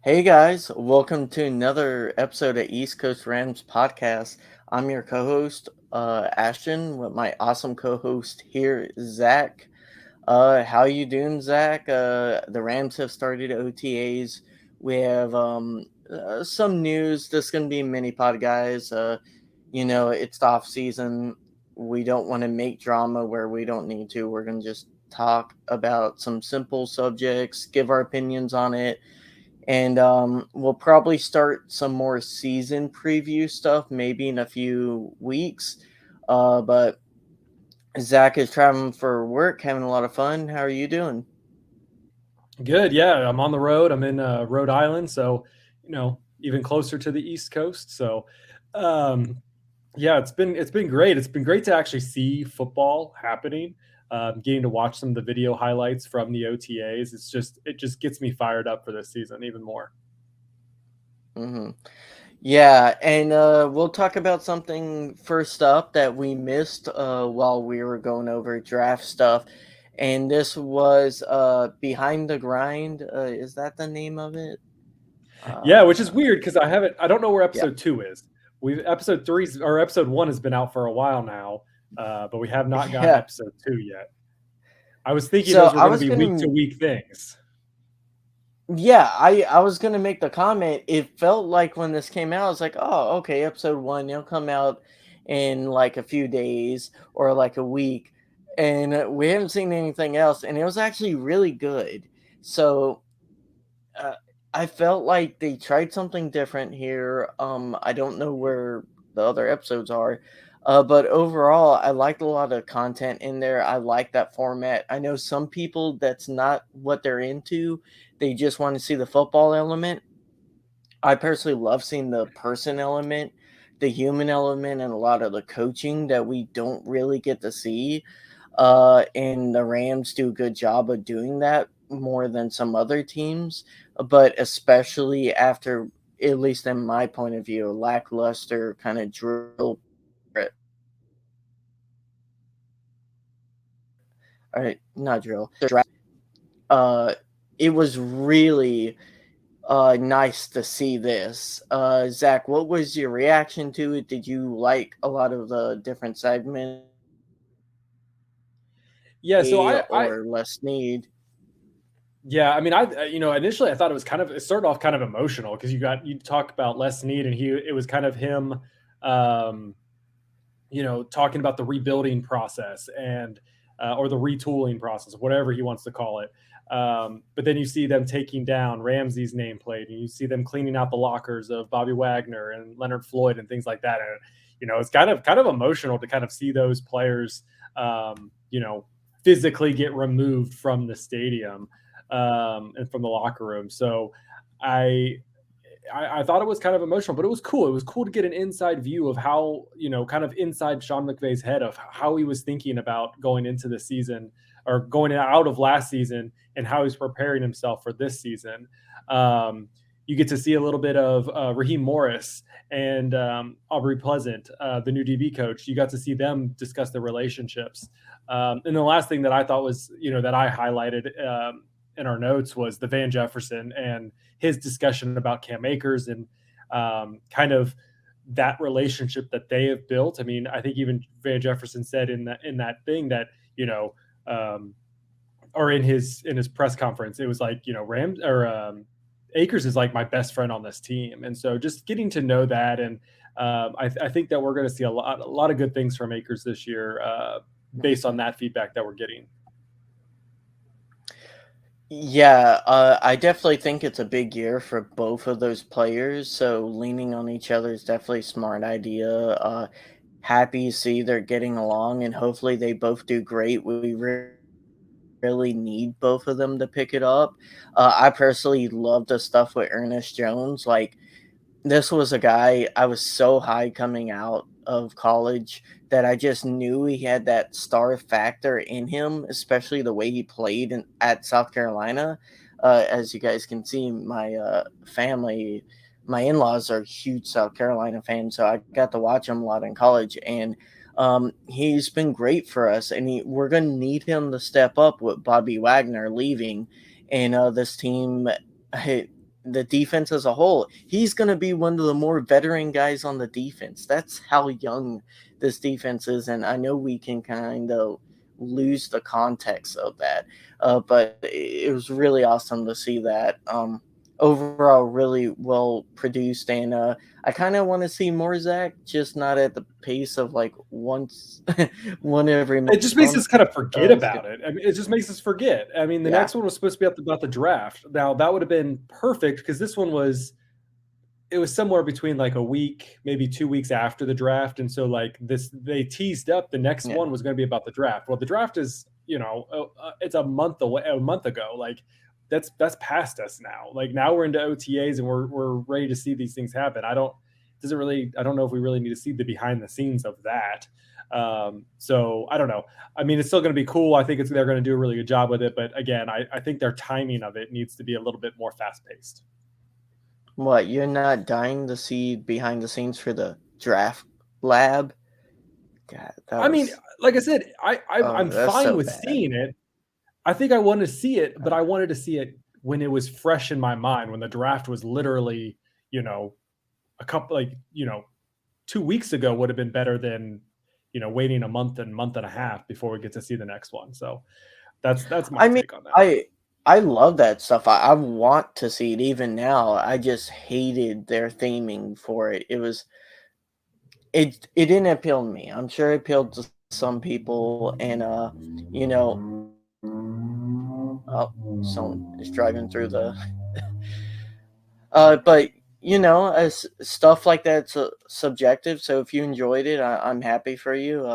Hey guys, welcome to another episode of East Coast Rams podcast. I'm your co-host, Ashton, with my awesome co-host here, Zach. How you doing, Zach? The Rams have started OTAs. We have some news. This is gonna be a mini pod, guys. It's the off season. We don't want to make drama where we don't need to. We're gonna just talk about some simple subjects, give our opinions on it, and we'll probably start some more season preview stuff maybe in a few weeks. But Zach is traveling for work, having a lot of fun. How are you doing? Good, yeah. I'm on the road. I'm in Rhode Island, so even closer to the East Coast. So, um, yeah, it's been great. It's been great to actually see football happening. Getting to watch some of the video highlights from the OTAs. It just gets me fired up for this season even more. hmm Yeah, and we'll talk about something first up that we missed while we were going over draft stuff. And this was Behind the Grind. Is that the name of it? Yeah, which is Uh, weird because I don't know where yeah. episode two is. We've episode three's or episode one has been out for a while now, but we have not gotten Yeah. episode two yet. I was thinking So those were I going to was be week gonna to week things. Yeah, I was gonna make the comment. It felt like when this came out, I was like, oh, okay, episode one, it'll come out in like a few days or like a week, and we haven't seen anything else, and it was actually really good. So uh, I felt like they tried something different here. I don't know where the other episodes are, but overall, I liked a lot of content in there. I like that format. I know some people that's not what they're into. They just want to see the football element. I personally love seeing the person element, the human element, and a lot of the coaching that we don't really get to see. And the Rams do a good job of doing that more than some other teams, but especially after, at least in my point of view, a lackluster kind of drill. All right, not drill. Uh, it was really nice to see this. Zach, what was your reaction to it? Did you like a lot of the different segments Yeah, so I or less need? yeah, I mean, initially I thought it started off kind of emotional because you talk about Les Need and it was kind of him, um, talking about the rebuilding process and or the retooling process, whatever he wants to call it. But then you see them taking down Ramsey's nameplate, and you see them cleaning out the lockers of Bobby Wagner and Leonard Floyd and things like that. And it's kind of emotional to kind of see those players, physically get removed from the stadium and from the locker room. So I I thought it was kind of emotional, but it was cool. It was cool to get an inside view of how, kind of inside Sean McVay's head of how he was thinking about going into the season or going out of last season and how he's preparing himself for this season. Um, you get to see a little bit of Raheem Morris and Aubrey Pleasant, the new DB coach. You got to see them discuss their relationships. And the last thing that I thought was, that I highlighted in our notes was the Van Jefferson and his discussion about Cam Akers and kind of that relationship that they have built. I mean, I think even Van Jefferson said in that thing that um, or in his press conference, it was like Rams or Akers is like my best friend on this team, and so just getting to know that, and I think that we're going to see a lot of good things from Akers this year, based on that feedback that we're getting. Yeah, I definitely think it's a big year for both of those players. So leaning on each other is definitely a smart idea. Happy to see they're getting along, and hopefully they both do great. We really need both of them to pick it up. I personally love the stuff with Ernest Jones. Like, this was a guy I was so high coming out of college that I just knew he had that star factor in him, especially the way he played at South Carolina. As you guys can see, my family, my in laws are huge South Carolina fans, so I got to watch him a lot in college. And he's been great for us, and we're going to need him to step up with Bobby Wagner leaving. And this team. the defense as a whole. He's going to be one of the more veteran guys on the defense. That's how young this defense is, and I know we can kind of lose the context of that. But it was really awesome to see that. Overall, really well produced, and I kind of want to see more Zach, just not at the pace of like once, one every It just makes month. us kind of forget It's good. about it. I mean, it just makes us forget. I mean, the Yeah, next one was supposed to be about the draft. Now that would have been perfect because this one was it was somewhere between like a week, maybe 2 weeks after the draft, and so like this, they teased up the next yeah. one was going to be about the draft. Well, the draft is it's a month away, a month ago. Like that's past us now. Like now we're into OTAs and we're ready to see these things happen. I don't know if we really need to see the behind the scenes of that. So I don't know. I mean, it's still going to be cool. I think they're going to do a really good job with it. But again, I think their timing of it needs to be a little bit more fast paced. What, you're not dying to see behind the scenes for the draft lab? God, that I mean, was like I said, I'm that's fine so with bad. seeing it. I think I want to see it, but Uh, I wanted to see it when it was fresh in my mind, when the draft was literally, you know, a couple like, 2 weeks ago would have been better than, waiting a month and a half before we get to see the next one. So that's my I mean, take on that. I love that stuff. I want to see it even now. I just hated their theming for it. It didn't appeal to me. I'm sure it appealed to some people, and you know, oh, someone is driving through the but as stuff like that's subjective. So if you enjoyed it, I'm happy for you.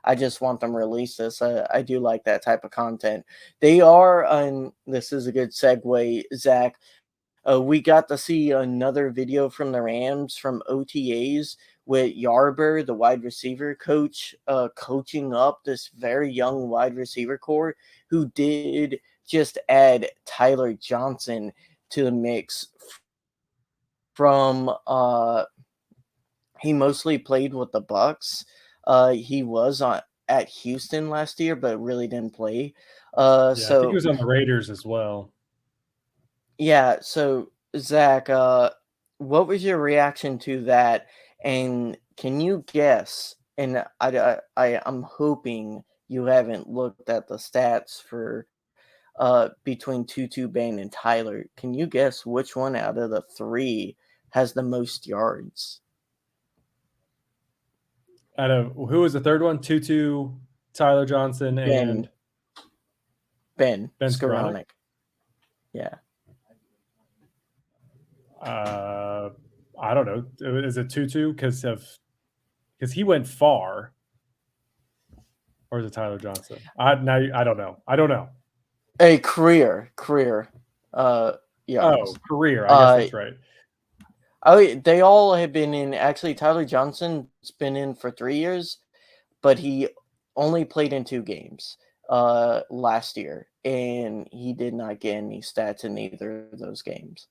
I just want them to release this. I do like that type of content. They are, and this is a good segue, Zach. We got to see another video from the Rams from OTAs with Yarber, the wide receiver coach, coaching up this very young wide receiver core who did just add Tyler Johnson to the mix from he mostly played with the Bucks. He was on at Houston last year, but really didn't play. Yeah, I think he So was on the Raiders as well. yeah, so Zach, what was your reaction to that? And can you guess? And I'm hoping you haven't looked at the stats for between Tutu, Bane, and Tyler. Can you guess which one out of the three has the most yards? Out of who was the third one? Tutu, Tyler Johnson, Ben and Ben Ben Skowronek. Skoranek. Yeah. Uh, I don't know. Is it Tutu because he went far, or is it Tyler Johnson? I don't know. I don't know. A career uh Oh, yards. career. I guess Uh that's right. they all have been in. Actually, Tyler Johnson's been in for 3 years, but he only played in 2 games last year, and he did not get any stats in either of those games.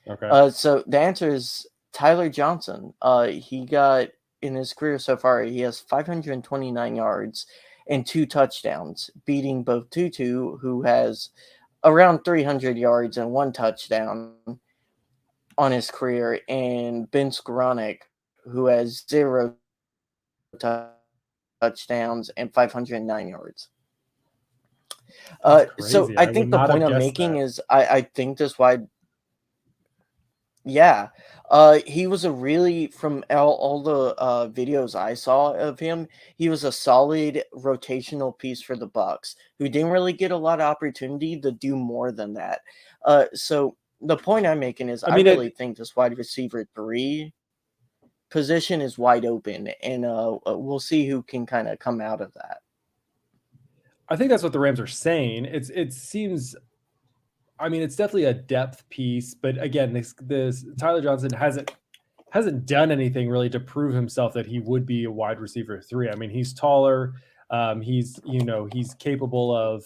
Okay. So the answer is Tyler Johnson. He got in his career so far, he has 529 yards and 2 touchdowns, beating both Tutu, who has around 300 yards and 1 touchdown on his career, and Ben Skowronek, who has 0 touchdowns and 509 yards. That's So crazy. I I would think the not point have I'm guessed making that. is I think this wide. Yeah. He was a really, from all the videos I saw of him, he was a solid rotational piece for the Bucks, who didn't really get a lot of opportunity to do more than that. So the point I'm making is I I mean, really think this wide receiver three position is wide open, and we'll see who can kind of come out of that. I think that's what the Rams are saying. It seems. I mean, it's definitely a depth piece, but again, this Tyler Johnson hasn't done anything really to prove himself that he would be a wide receiver three. I mean, he's taller. He's capable of,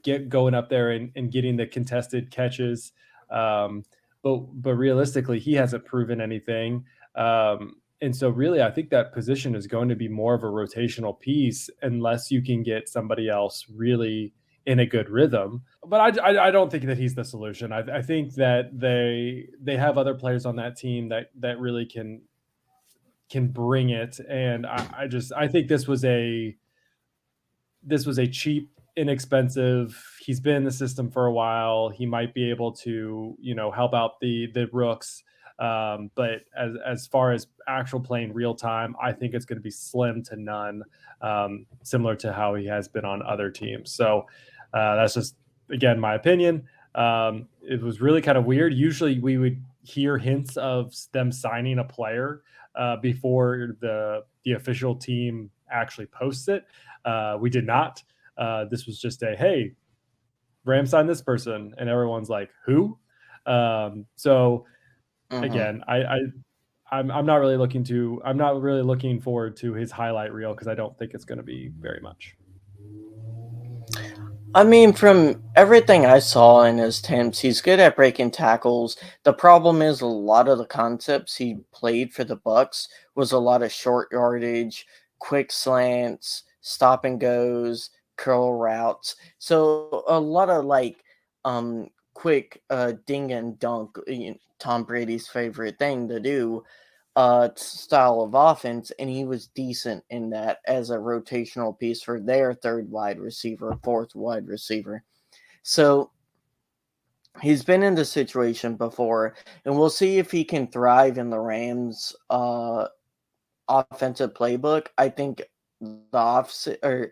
get going up there and getting the contested catches. Um, but realistically, he hasn't proven anything. And so really, I think that position is going to be more of a rotational piece unless you can get somebody else really in a good rhythm. But I don't think that he's the solution. I think that they have other players on that team that really can bring it. And I think this was a cheap, inexpensive. He's been in the system for a while. He might be able to, help out the rooks. But as far as actual playing real time, I think it's going to be slim to none, similar to how he has been on other teams. So that's just again my opinion. It was really kind of weird. Usually we would hear hints of them signing a player before the official team actually posts it. We did not. This was just a hey, Rams signed this person, and everyone's like, who? So Mhm. again, I'm not really I'm not really looking forward to his highlight reel because I don't think it's going to be very much. I mean, from everything I saw in his attempts, he's good at breaking tackles. The problem is a lot of the concepts he played for the Bucks was a lot of short yardage, quick slants, stop and goes, curl routes. So a lot of like quick ding and dunk, Tom Brady's favorite thing to do, style of offense, and he was decent in that as a rotational piece for their third wide receiver, fourth wide receiver. So he's been in this situation before, and we'll see if he can thrive in the Rams' offensive playbook. I think the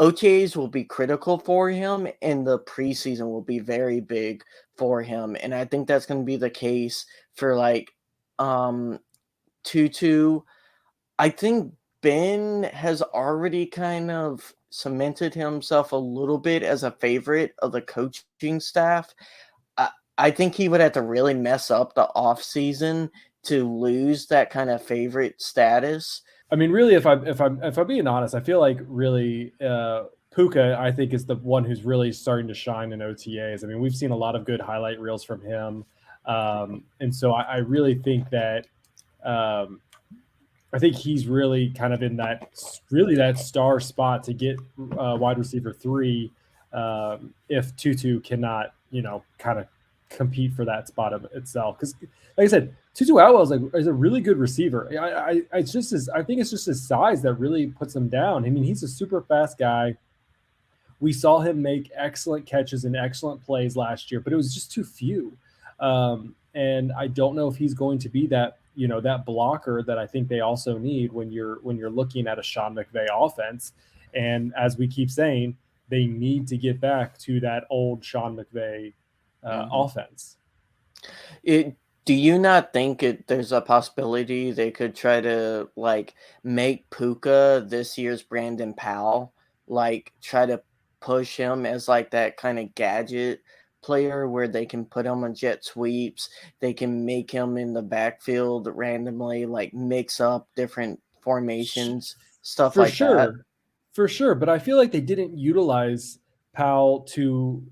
OTAs will be critical for him, and the preseason will be very big for him. And I think that's going to be the case for like um Tutu. I think Ben has already kind of cemented himself a little bit as a favorite of the coaching staff. I, I think he would have to really mess up the off season to lose that kind of favorite status. I mean, really, if I'm being honest, I feel like really Puka, I think, is the one who's really starting to shine in OTAs. I mean, we've seen a lot of good highlight reels from him, and so I really think that um, I think he's really kind of in that star spot to get wide receiver three if Tutu cannot, kind of compete for that spot of itself. Because, like I said, Tutu Atwell is a really good receiver. It's just I think it's just his size that really puts him down. I mean, he's a super fast guy. We saw him make excellent catches and excellent plays last year, but it was just too few. And I don't know if he's going to be that blocker that I think they also need when you're looking at a Sean McVay offense. And as we keep saying, they need to get back to that old Sean McVay Mhm. offense. Do you not think there's a possibility they could try to like make Puka this year's Brandon Powell? Like try to push him as like that kind of gadget player where they can put him on jet sweeps, they can make him in the backfield randomly, like mix up different formations, stuff For like that. sure, for sure. But I feel like they didn't utilize Powell to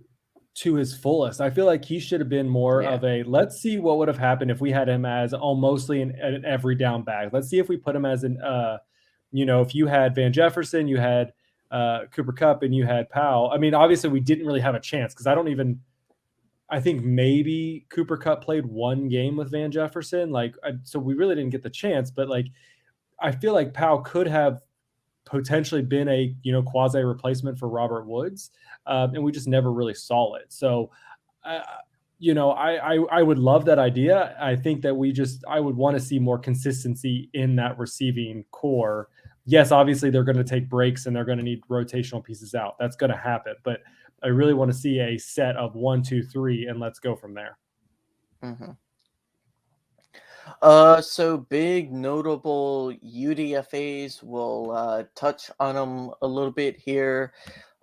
his fullest. I feel like he should have been more Yeah. of a let's see what would have happened if we had him as almostly an every down back. Let's see if we put him as if you had Van Jefferson, you had Cooper Cup, and you had Powell. I mean, obviously we didn't really have a chance because I think maybe Cooper Cup played one game with Van Jefferson. So we really didn't get the chance, but like I feel like Powell could have potentially been a quasi replacement for Robert Woods, and we just never really saw it. So, uh, I would love that idea. I think that I would want to see more consistency in that receiving core. Yes, obviously they're going to take breaks and they're going to need rotational pieces out. That's going to happen, but I really want to see a set of 1, 2, 3, and let's go from there. Mhm. So big notable UDFAs. We'll touch on them a little bit here.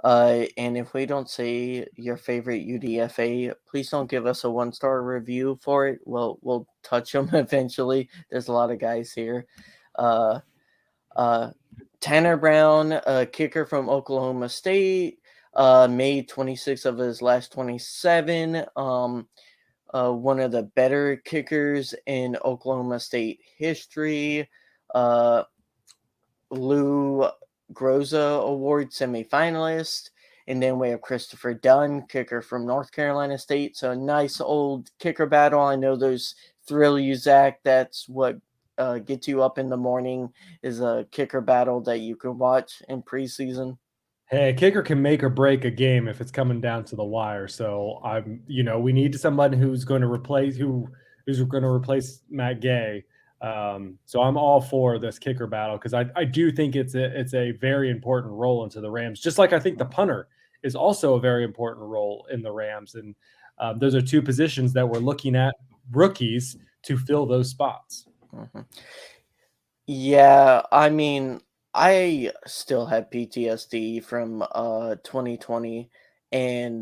And if we don't say your favorite UDFA, please don't give us a 1-star review for it. We'll touch them eventually. There's a lot of guys here. Uh, uh, Tanner Brown, a kicker from Oklahoma State, made 26 of his last 27. One of the better kickers in Oklahoma State history. Uh, Lou Groza Award semifinalist, And then we have Christopher Dunn, kicker from North Carolina State. So a nice old kicker battle. I know those thrill you, Zach. That's what gets you up in the morning, is a kicker battle that you can watch in preseason. Hey, a kicker can make or break a game if it's coming down to the wire. So we need somebody who's going to replace Matt Gay. So I'm all for this kicker battle because I do think it's a very important role into the Rams. Just like I think the punter is also a very important role in the Rams, and those are two positions that we're looking at rookies to fill those spots. Mhm. Yeah, I mean, I still have PTSD from 2020 and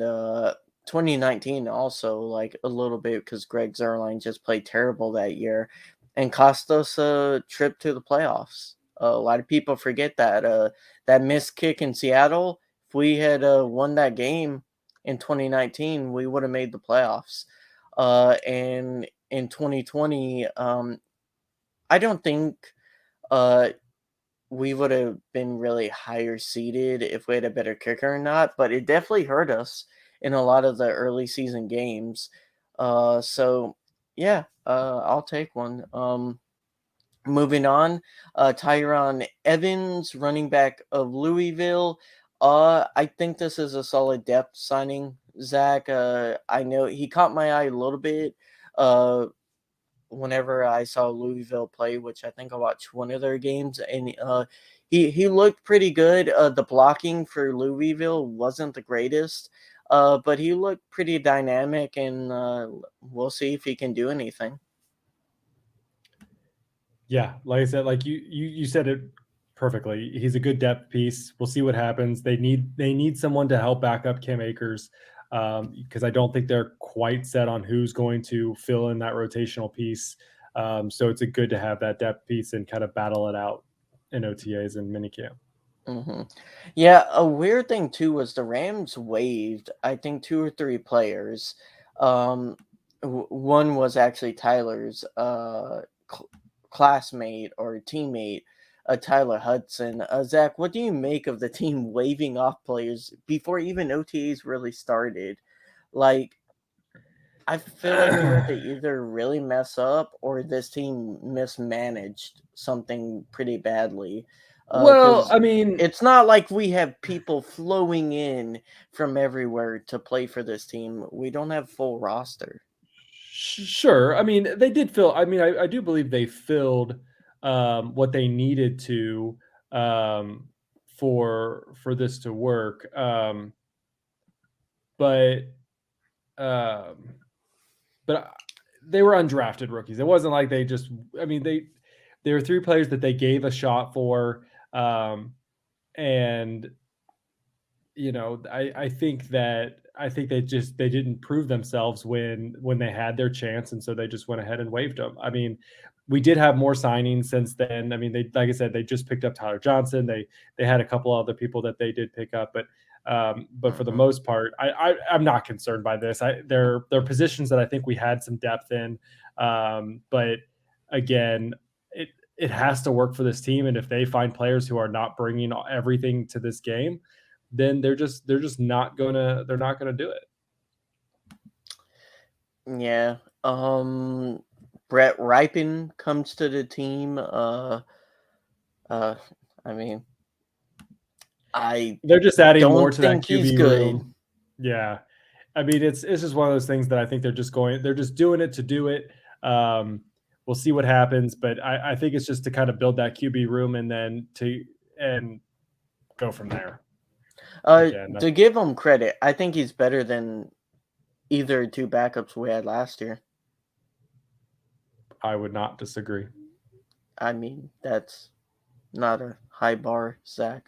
2019 also, like a little bit, because Greg Zerline just played terrible that year and cost us a trip to the playoffs. A lot of people forget that that missed kick in Seattle. If we had won that game in 2019, we would have made the playoffs. And in 2020, I don't think uh, we would have been really higher seeded if we had a better kicker or not, but it definitely hurt us in a lot of the early season games. So yeah, I'll take one. Moving on, Tyron Evans, running back of Louisville. I think this is a solid depth signing, Zach. I know he caught my eye a little bit. Uh, Whenever I saw Louisville play, which I think I watched one of their games, and he looked pretty good. The blocking for Louisville wasn't the greatest, but he looked pretty dynamic, and we'll see if he can do anything. Yeah, like I said, like you said it perfectly. He's a good depth piece. We'll see what happens. They need someone to help back up Cam Akers because I don't think they're quite set on who's going to fill in that rotational piece. So it's a good to have that depth piece and kind of battle it out in OTAs and minicamp. hmm Yeah, a weird thing too was the Rams waived, I think, two or three players. Um, One was actually Tyler's classmate or teammate, Tyler Hudson. Zach, what do you make of the team waiving off players before even OTAs really started? Like, I feel like you had to either really mess up or this team mismanaged something pretty badly. Well, Because I mean, it's not like we have people flowing in from everywhere to play for this team. We don't have full roster. sure. I mean, they did fill. I mean, I do believe they filled what they needed to um, for this to work. But um, but they were undrafted rookies. It wasn't like they just. I mean, they were three players that they gave a shot for, and I think they didn't prove themselves when they had their chance, and so they just went ahead and waived them. I mean, we did have more signings since then. I mean, they like I said, they just picked up Tyler Johnson. They had a couple other people that they did pick up, but for the hmm most part, I'm not concerned by this. They're positions that I think we had some depth in, but again, it has to work for this team, and if they find players who are not bringing everything to this game, then they're just not gonna do it. Yeah. Brett Ripon comes to the team. Uh, I mean, I They're just adding more don't to that think he's QB good. room. Yeah. I mean, it's just one of those things that I think they're just doing it to do it. Um, we'll see what happens, but I think it's just to kind of build that QB room and then to and go from there. Again, To give him credit, I think he's better than either two backups we had last year. I would not disagree. I mean, that's not a high bar, Zach.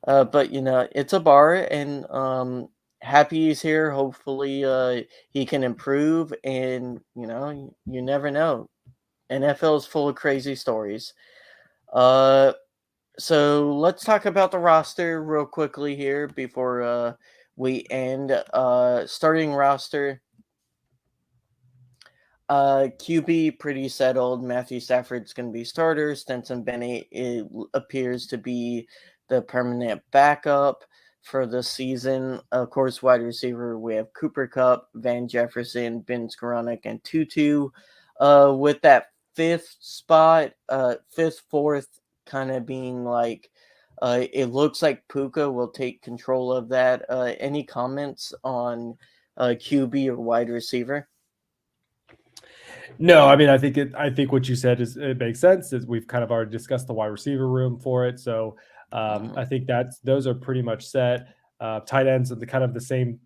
But it's a bar, and happy he's here. Hopefully, he can improve, and you never know. NFL is full of crazy stories. Uh, so let's talk about the roster real quickly here before we end. Starting roster. QB pretty settled. Matthew Stafford's going to be starter. Stenson Bennett appears to be the permanent backup. for the season. Of course, wide receiver, we have Cooper Cup, Van Jefferson, Ben Skoranek, and Tutu. With that fifth spot, fifth, fourth, kind of being like, it looks like Puka will take control of that. Any comments on QB or wide receiver? No, I mean, I think what you said is it makes sense. Is we've kind of already discussed the wide receiver room for it, so Mm, I think those are pretty much set. Tight ends are the kind of the same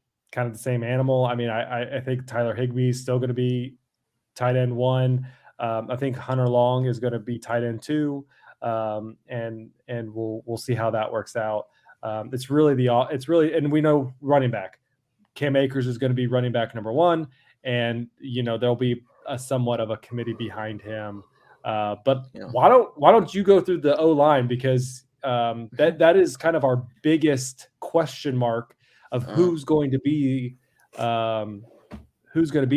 animal. I mean, I think Tyler Higbee is still going to be tight end one. I think Hunter Long is going to be tight end two, and we'll see how that works out. It's really, and we know running back. Cam Akers is going to be running back number one, and there'll be a somewhat of a committee behind him. But yeah. why don't you go through the O line, because that is kind of our biggest question mark of Mm, um, who's going to be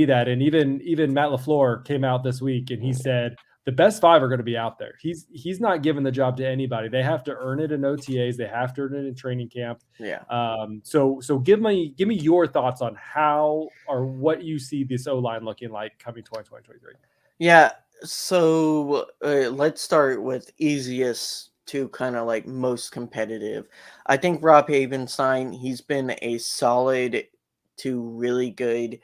that. And even Matt LaFleur came out this week and he said the best five are going to be out there. He's not giving the job to anybody. They have to earn it in OTAs. They have to earn it in training camp. yeah. So give me your thoughts on how or what you see this O line looking like coming 2023. Yeah, so let's start with easiest to kind of like most competitive. I think Rob Havenstein, he's been a solid to really good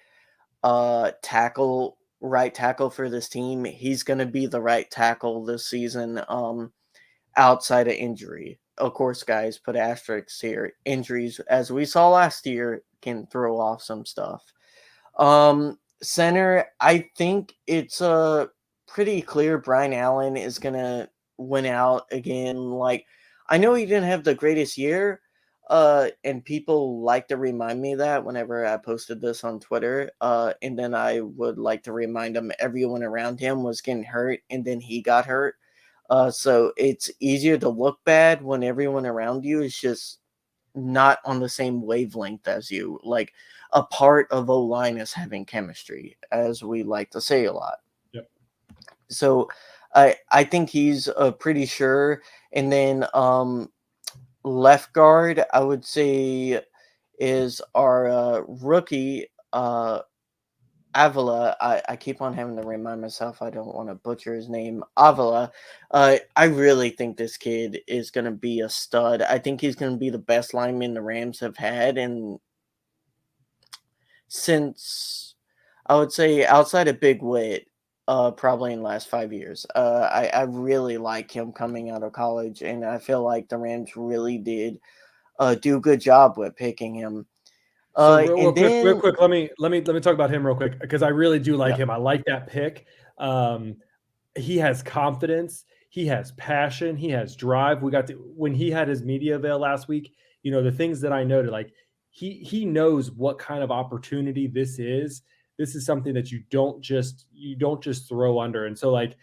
right tackle for this team. He's going to be the right tackle this season outside of injury. Of course, guys, put asterisks here. Injuries, as we saw last year, can throw off some stuff. Center, I think it's pretty clear Brian Allen is gonna win out again. Like, I know he didn't have the greatest year, and people like to remind me that whenever I posted this on Twitter. And then I would like to remind him everyone around him was getting hurt, and then he got hurt. So it's easier to look bad when everyone around you is just not on the same wavelength as you. Like a part of O line is having chemistry, as we like to say a lot. Yep. So I think he's pretty sure. And then left guard, I would say is our rookie Avila. I keep on having to remind myself I don't want to butcher his name. Avila. I really think this kid is going to be a stud. I think he's going to be the best lineman the Rams have had, and since I would say outside of Big Wit, probably in the last 5 years. I really like him coming out of college, and I feel like the Rams really did do a good job with picking him. So And real then, quick, let me talk about him real quick because I really do like yeah, him. I like that pick. Um, he has confidence, he has passion, he has drive. When he had his media avail last week, the things that I noted, like he knows what kind of opportunity this is. This is something that you don't just throw under. And so like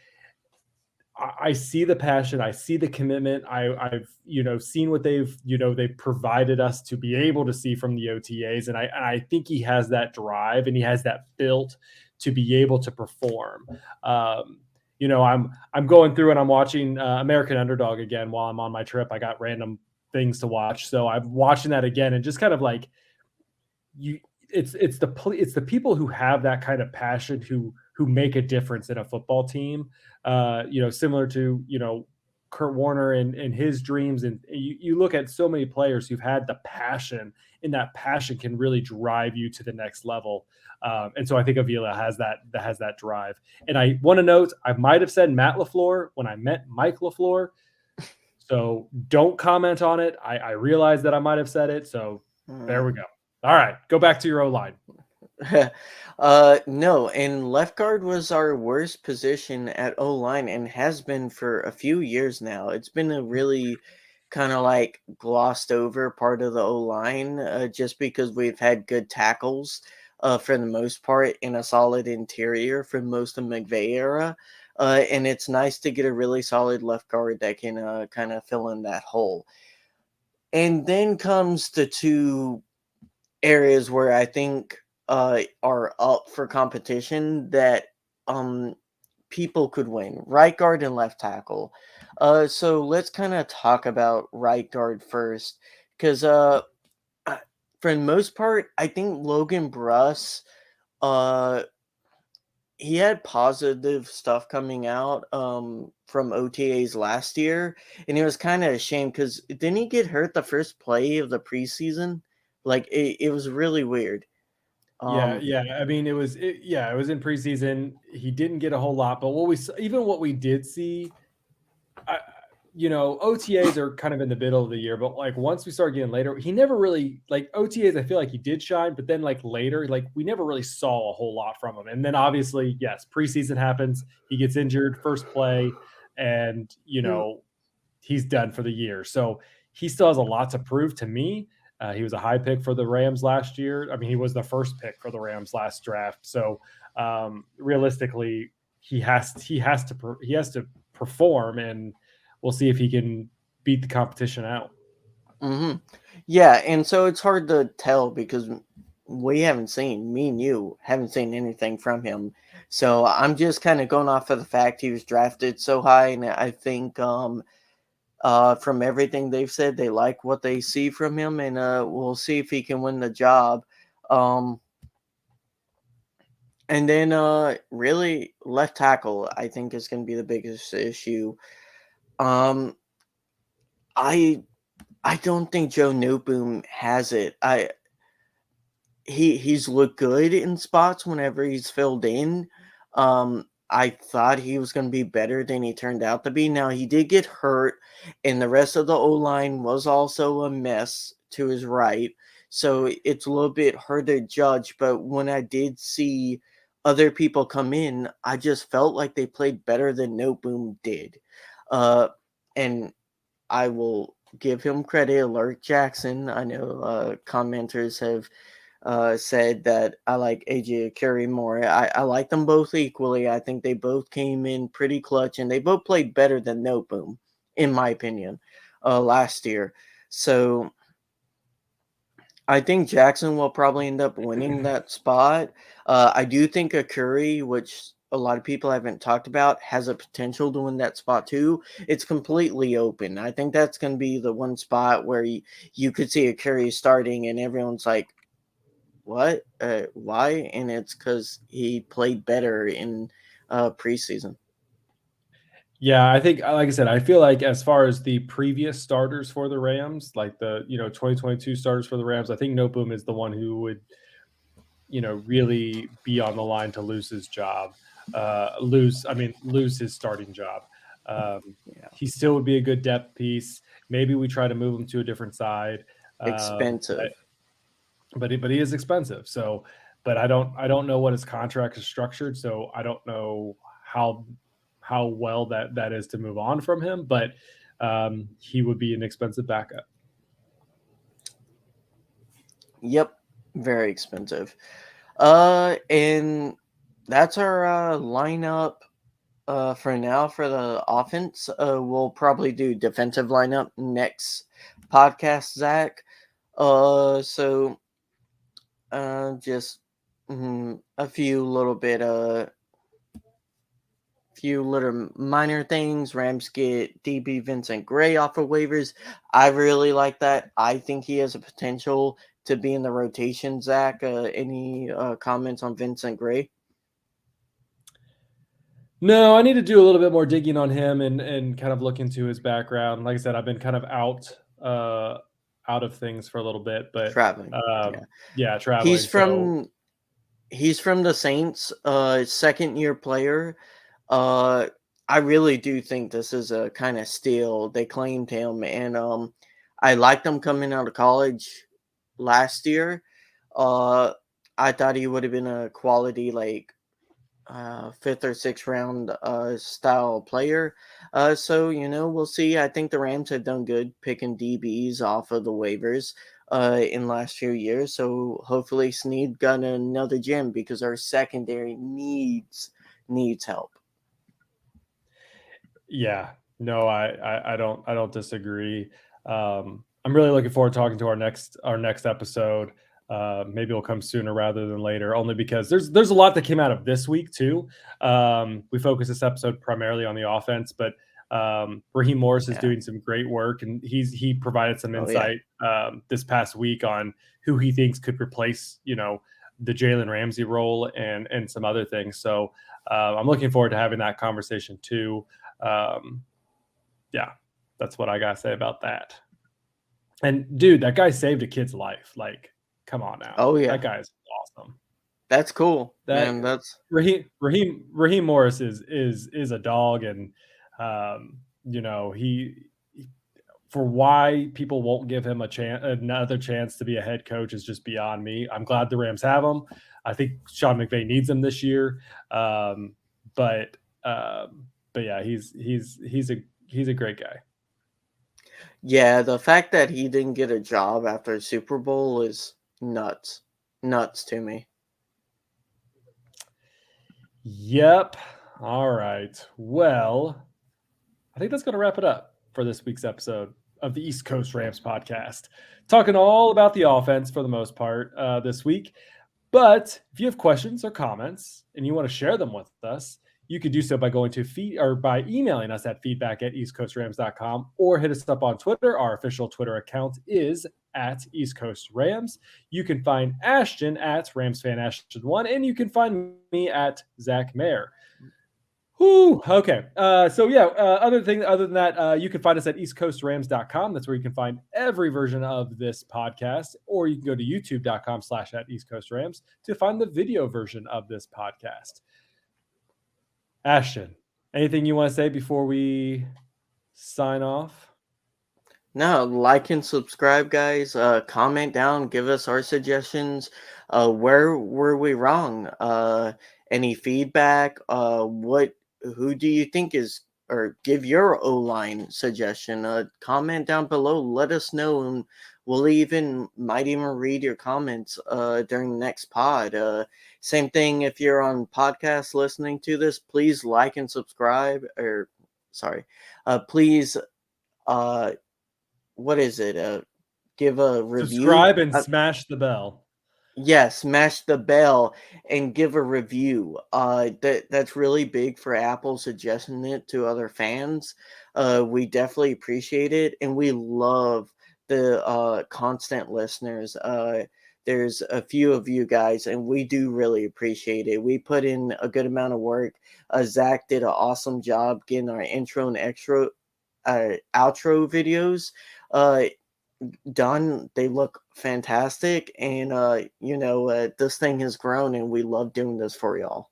I see the passion, I see the commitment. I've seen what they've provided us to be able to see from the OTAs, and I think he has that drive and he has that built to be able to perform. I'm going through and I'm watching American Underdog again while I'm on my trip. I got random things to watch, so I'm watching that again and just kind of like you it's the people who have that kind of passion who make a difference in a football team. Similar to Kurt Warner and his dreams, and you look at so many players who've had the passion, and that passion can really drive you to the next level. And so I think Avila has that drive. And I want to note I might have said Matt LaFleur when I meant Mike LaFleur. So don't comment on it. I realize that I might have said it. So there we go. All right, go back to your O line. no, and left guard was our worst position at O line and has been for a few years now. It's been a really kind of like glossed over part of the O line, just because we've had good tackles for the most part in a solid interior for most of McVay era. And it's nice to get a really solid left guard that can kind of fill in that hole. And then comes the two areas where I think are up for competition that um people could win: right guard and left tackle. So let's kind of talk about right guard first, because for the most part, I think Logan Bruss, uh, he had positive stuff coming out from OTAs last year, and it was kind of a shame because didn't he get hurt the first play of the preseason? Like it was really weird. Yeah, Um, yeah. I mean, it was in preseason. He didn't get a whole lot, but even what we did see, I, OTAs are kind of in the middle of the year, but like once we start getting later, he never really like OTAs. I feel like he did shine, but then like later, like we never really saw a whole lot from him. And then obviously, yes, preseason happens. He gets injured first play, and mm, he's done for the year. So he still has a lot to prove to me. He was a high pick for the Rams last year. I mean, he was the first pick for the Rams last draft. So realistically, he has to perform, and we'll see if he can beat the competition out. hmm Yeah, and so it's hard to tell because we haven't seen, me and you haven't seen anything from him. So I'm just kind of going off of the fact he was drafted so high, and I think from everything they've said, they like what they see from him, and we'll see if he can win the job. Um, and then really left tackle, I think is going to be the biggest issue. Um, I I don't think Joe Newboom has it. He's looked good in spots whenever he's filled in. I thought he was going to be better than he turned out to be. Now he did get hurt, and the rest of the O line was also a mess to his right, so it's a little bit hard to judge. But when I did see other people come in, I just felt like they played better than No Boom did. Uh, and I will give him credit. Alert Jackson. I know commenters have said that I like AJ Curry more. I like them both equally. I think they both came in pretty clutch, and they both played better than No Boom, in my opinion, last year. So I think Jackson will probably end up winning that spot. I do think a Curry, which a lot of people haven't talked about, has a potential to win that spot too. It's completely open. I think that's going to be the one spot where you could see a Curry starting, and everyone's like, what? Why? And it's because he played better in preseason. Yeah, I think, like I said, I feel like as far as the previous starters for the Rams, like the 2022 starters for the Rams, I think Noteboom is the one who would really be on the line to lose his job, lose his starting job. Yeah, He still would be a good depth piece. Maybe we try to move him to a different side, expensive. but he is expensive. So, but I don't know what his contract is structured. So I don't know how well that is to move on from him. But he would be an expensive backup. Yep, very expensive. And that's our lineup for now for the offense. We'll probably do defensive lineup next podcast, Zach. So just a few little minor things. Rams get DB Vincent Gray off of waivers. I really like that. I think he has a potential to be in the rotation. Zach, any comments on Vincent Gray? No, I need to do a little bit more digging on him and kind of look into his background. Like I said, I've been kind of out of things for a little bit, but Traveling. Yeah. yeah, He's traveling. So from he's from the Saints, second year player. Uh I really do think this is a kind of steal. They claimed him, and I liked him coming out of college last year. Uh I thought he would have been a quality like fifth or sixth round style player. So we'll see. I think the Rams have done good picking DBs off of the waivers in last few years. So hopefully Snead got another gem because our secondary needs help. yeah, no, I don't disagree. I'm really looking forward to talking to our next episode. Maybe it'll come sooner rather than later, only because there's a lot that came out of this week too. We focus this episode primarily on the offense, but Raheem Morris is Yeah. doing some great work, and he provided some Oh yeah. insight this past week on who he thinks could replace, the Jalen Ramsey role and some other things. So I'm looking forward to having that conversation too. Um, yeah, that's what I gotta say about that. And dude, that guy saved a kid's life. Like, come on now, Oh that yeah. guy is awesome. That's cool, That man. That's Raheem Morris is a dog, and he for why people won't give him another chance to be a head coach is just beyond me. I'm glad the Rams have him. I think Sean McVay needs him this year. Um, but but yeah, he's a great guy. yeah. The fact that he didn't get a job after a Super Bowl is nuts, nuts to me. Yep. All right. Well, I think that's going to wrap it up for this week's episode of the East Coast Rams podcast. Talking all about the offense for the most part this week. But if you have questions or comments and you want to share them with us, you can do so by going to by emailing us at feedback@eastcoastrams.com or hit us up on Twitter. Our official Twitter account is at East Coast Rams. You can find Ashton at RamsFanAshton1, and you can find me at Zac Mayer. Whew, okay. So yeah, other than that, you can find us at eastcoastrams.com. That's where you can find every version of this podcast, or you can go to youtube.com/ at East Coast Rams to find the video version of this podcast. Ashton, anything you want to say before we sign off? No, like and subscribe, guys. Comment down, give us our suggestions. Where were we wrong? Any feedback? Who do you think is, or give your O line suggestion? Comment down below. Let us know, and might even read your comments during the next pod. Same thing if you're on podcast listening to this. Please like and subscribe. Or sorry, please. Uh, what is it? Give a review. Subscribe and smash the bell. Yeah, smash the bell and give a review. That's really big for Apple suggesting it to other fans. We definitely appreciate it, and we love the constant listeners. There's a few of you guys, and we do really appreciate it. We put in a good amount of work. Zach did an awesome job getting our intro and outro videos uh done. They look fantastic, and this thing has grown, and we love doing this for y'all.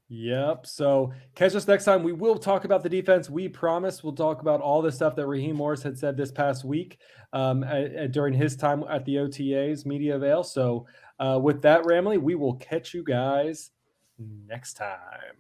Yep. So catch us next time. We will talk about the defense. We promise we'll talk about all the stuff that Raheem Morris had said this past week during his time at the OTA's media avail. So with that, Ramley, we will catch you guys next time.